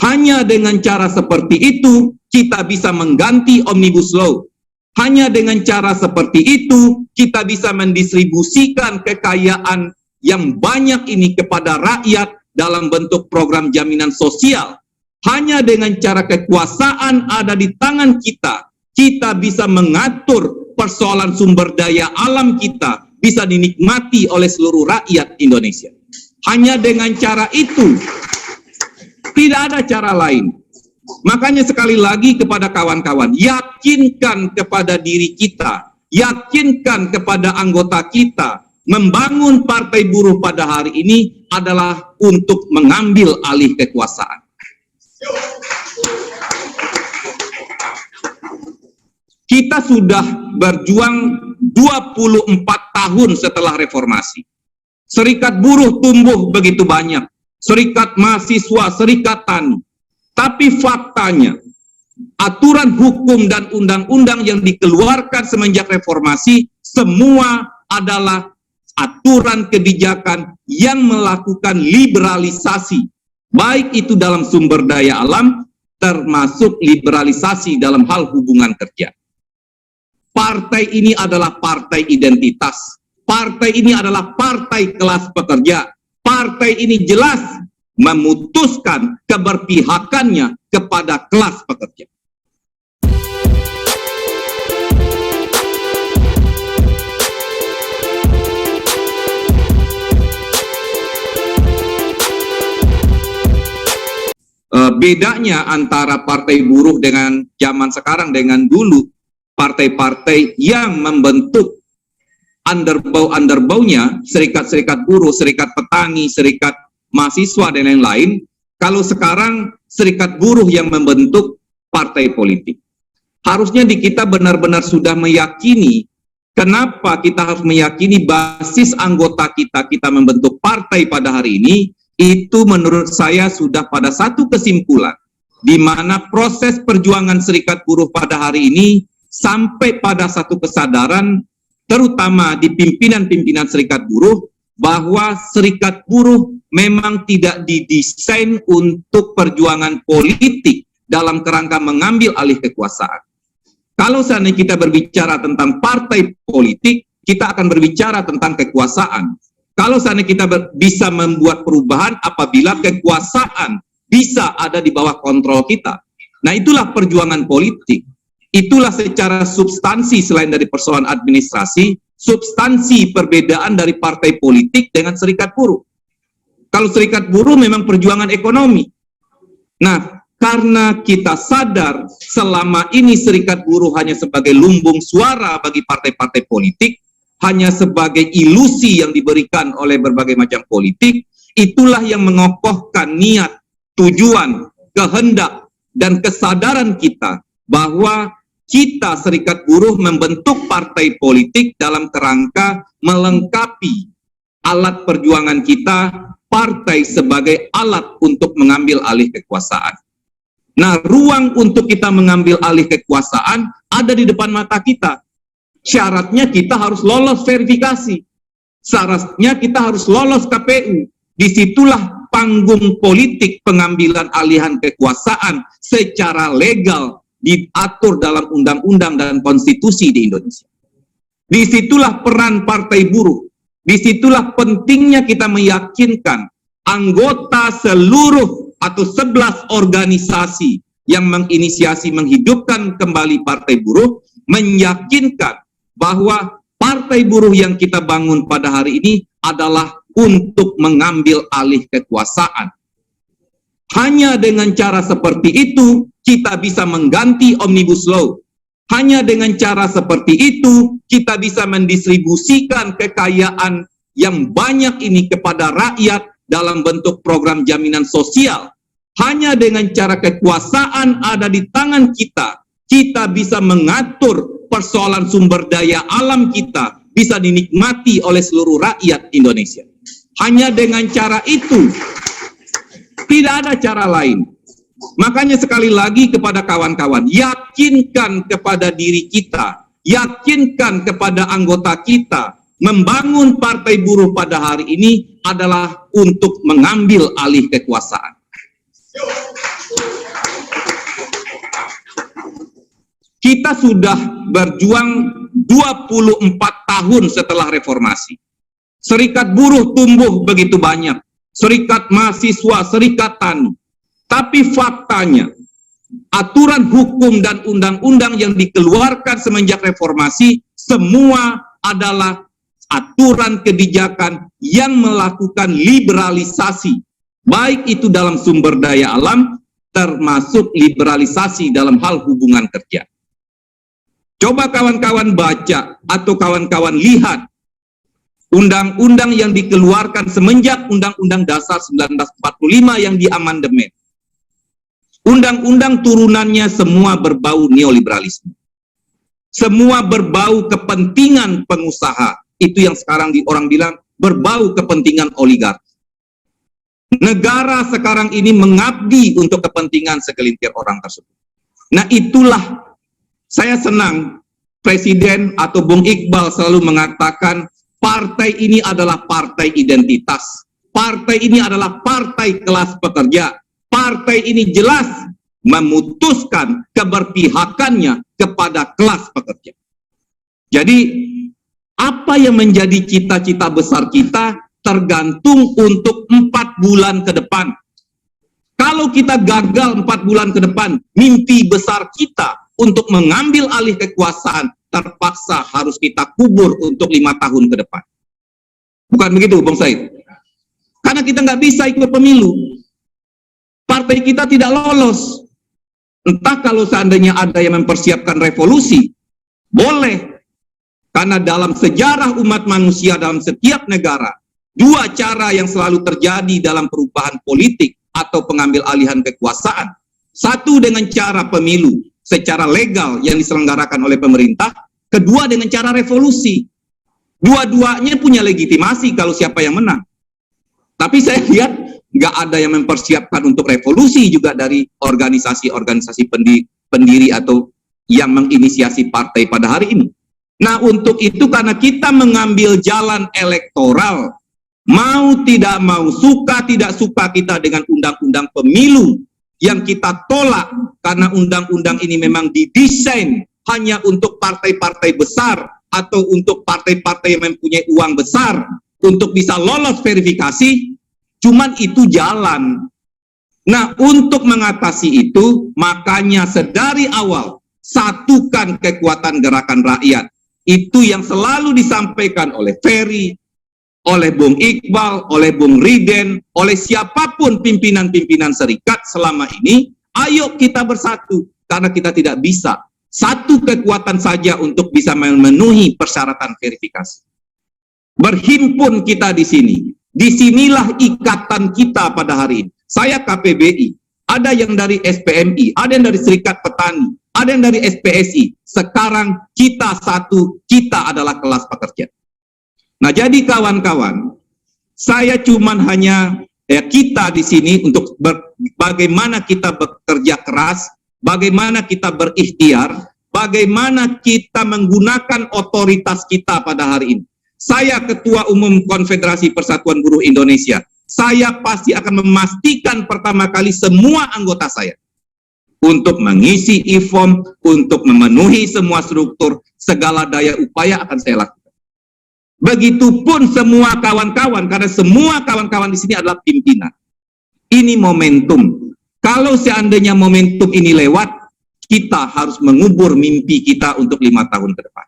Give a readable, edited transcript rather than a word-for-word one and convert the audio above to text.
Hanya dengan cara seperti itu, kita bisa mengganti Omnibus Law. Hanya dengan cara seperti itu, kita bisa mendistribusikan kekayaan yang banyak ini kepada rakyat dalam bentuk program jaminan sosial. Hanya dengan cara kekuasaan ada di tangan kita, kita bisa mengatur persoalan sumber daya alam kita, bisa dinikmati oleh seluruh rakyat Indonesia. Hanya dengan cara itu, tidak ada cara lain. Makanya sekali lagi kepada kawan-kawan, yakinkan kepada diri kita, yakinkan kepada anggota kita, membangun Partai Buruh pada hari ini adalah untuk mengambil alih kekuasaan. Kita sudah berjuang 24 tahun setelah reformasi. Serikat buruh tumbuh begitu banyak. Serikat mahasiswa, serikat tani. Tapi faktanya, aturan hukum dan undang-undang yang dikeluarkan semenjak reformasi, semua adalah aturan kebijakan yang melakukan liberalisasi. Baik itu dalam sumber daya alam, termasuk liberalisasi dalam hal hubungan kerja. Partai ini adalah partai identitas. Partai ini adalah partai kelas pekerja. Partai ini jelas memutuskan keberpihakannya kepada kelas pekerja. Bedanya antara partai buruh dengan zaman sekarang dengan dulu, partai-partai yang membentuk underbow-underbownya, serikat-serikat buruh, serikat petani, serikat mahasiswa, dan lain-lain. Kalau sekarang serikat buruh yang membentuk partai politik. Harusnya di kita benar-benar sudah meyakini, kenapa kita harus meyakini basis anggota kita membentuk partai pada hari ini, itu menurut saya sudah pada satu kesimpulan, di mana proses perjuangan serikat buruh pada hari ini sampai pada satu kesadaran, terutama di pimpinan-pimpinan serikat buruh, bahwa serikat buruh memang tidak didesain untuk perjuangan politik dalam kerangka mengambil alih kekuasaan. Kalau seandainya kita berbicara tentang partai politik, kita akan berbicara tentang kekuasaan. Kalau seandainya kita bisa membuat perubahan apabila kekuasaan bisa ada di bawah kontrol kita. Nah, itulah perjuangan politik. Itulah secara substansi selain dari persoalan administrasi, substansi perbedaan dari partai politik dengan serikat buruh. Kalau serikat buruh memang perjuangan ekonomi. Nah, karena kita sadar selama ini serikat buruh hanya sebagai lumbung suara bagi partai-partai politik, hanya sebagai ilusi yang diberikan oleh berbagai macam politik, itulah yang mengokohkan niat, tujuan, kehendak, dan kesadaran kita bahwa kita serikat buruh membentuk partai politik dalam kerangka melengkapi alat perjuangan kita, partai sebagai alat untuk mengambil alih kekuasaan. Nah, ruang untuk kita mengambil alih kekuasaan ada di depan mata kita. Syaratnya kita harus lolos verifikasi. Syaratnya kita harus lolos KPU. Disitulah panggung politik pengambilan alihan kekuasaan secara legal diatur dalam undang-undang dan konstitusi di Indonesia. Disitulah peran partai buruh. Disitulah pentingnya kita meyakinkan anggota seluruh atau 11 organisasi yang menginisiasi menghidupkan kembali partai buruh, meyakinkan bahwa partai buruh yang kita bangun pada hari ini adalah untuk mengambil alih kekuasaan. Hanya dengan cara seperti itu, kita bisa mengganti Omnibus Law. Hanya dengan cara seperti itu, kita bisa mendistribusikan kekayaan yang banyak ini kepada rakyat dalam bentuk program jaminan sosial. Hanya dengan cara kekuasaan ada di tangan kita, kita bisa mengatur persoalan sumber daya alam kita, bisa dinikmati oleh seluruh rakyat Indonesia. Hanya dengan cara itu, tidak ada cara lain. Makanya sekali lagi kepada kawan-kawan, yakinkan kepada diri kita, yakinkan kepada anggota kita, membangun partai buruh pada hari ini adalah untuk mengambil alih kekuasaan. kita sudah berjuang 24 tahun setelah reformasi. Serikat buruh tumbuh begitu banyak, serikat mahasiswa, serikat tani. Tapi faktanya, aturan hukum dan undang-undang yang dikeluarkan semenjak reformasi, semua adalah aturan kebijakan yang melakukan liberalisasi, baik itu dalam sumber daya alam, termasuk liberalisasi dalam hal hubungan kerja. Coba kawan-kawan baca atau kawan-kawan lihat undang-undang yang dikeluarkan semenjak Undang-Undang Dasar 1945 yang diamandemen. Undang-undang turunannya semua berbau neoliberalisme. Semua berbau kepentingan pengusaha. Itu yang sekarang orang bilang berbau kepentingan oligarki. Negara sekarang ini mengabdi untuk kepentingan segelintir orang tersebut. Nah, itulah saya senang Presiden atau Bung Iqbal selalu mengatakan partai ini adalah partai identitas. Partai ini adalah partai kelas pekerja. Partai ini jelas memutuskan keberpihakannya kepada kelas pekerja. Jadi, apa yang menjadi cita-cita besar kita tergantung untuk 4 bulan ke depan. Kalau kita gagal 4 bulan ke depan, mimpi besar kita untuk mengambil alih kekuasaan terpaksa harus kita kubur untuk 5 tahun ke depan. Bukan begitu, Bung Said? Karena kita nggak bisa ikut pemilu. Partai kita tidak lolos. Entah kalau seandainya ada yang mempersiapkan revolusi, boleh. Karena dalam sejarah umat manusia dalam setiap negara, 2 cara yang selalu terjadi dalam perubahan politik atau pengambil alihan kekuasaan. Satu dengan cara pemilu secara legal yang diselenggarakan oleh pemerintah, kedua dengan cara revolusi. Dua-duanya punya legitimasi kalau siapa yang menang. Tapi saya lihat nggak ada yang mempersiapkan untuk revolusi juga dari organisasi-organisasi pendiri atau yang menginisiasi partai pada hari ini. Nah, untuk itu karena kita mengambil jalan elektoral, mau tidak mau, suka tidak suka kita dengan undang-undang pemilu yang kita tolak karena undang-undang ini memang didesain hanya untuk partai-partai besar atau untuk partai-partai yang mempunyai uang besar untuk bisa lolos verifikasi, cuman itu jalan. Nah, untuk mengatasi itu, makanya sedari awal satukan kekuatan gerakan rakyat. Itu yang selalu disampaikan oleh Ferry, oleh Bung Iqbal, oleh Bung Riden, oleh siapapun pimpinan-pimpinan serikat selama ini. Ayo kita bersatu, karena kita tidak bisa satu kekuatan saja untuk bisa memenuhi persyaratan verifikasi. Berhimpun kita di sini. Disinilah ikatan kita pada hari ini. Saya KPBI, ada yang dari SPMI, ada yang dari Serikat Petani, ada yang dari SPSI. Sekarang kita satu, kita adalah kelas pekerja. Nah, jadi kawan-kawan, saya cuman hanya kita di sini untuk bagaimana kita bekerja keras, bagaimana kita berikhtiar, bagaimana kita menggunakan otoritas kita pada hari ini. Saya Ketua Umum Konfederasi Persatuan Buruh Indonesia. Saya pasti akan memastikan pertama kali semua anggota saya untuk mengisi e-form, untuk memenuhi semua struktur, segala daya upaya akan saya lakukan. Begitupun semua kawan-kawan, karena semua kawan-kawan di sini adalah pimpinan. Ini momentum. Kalau seandainya momentum ini lewat, kita harus mengubur mimpi kita untuk 5 tahun ke depan.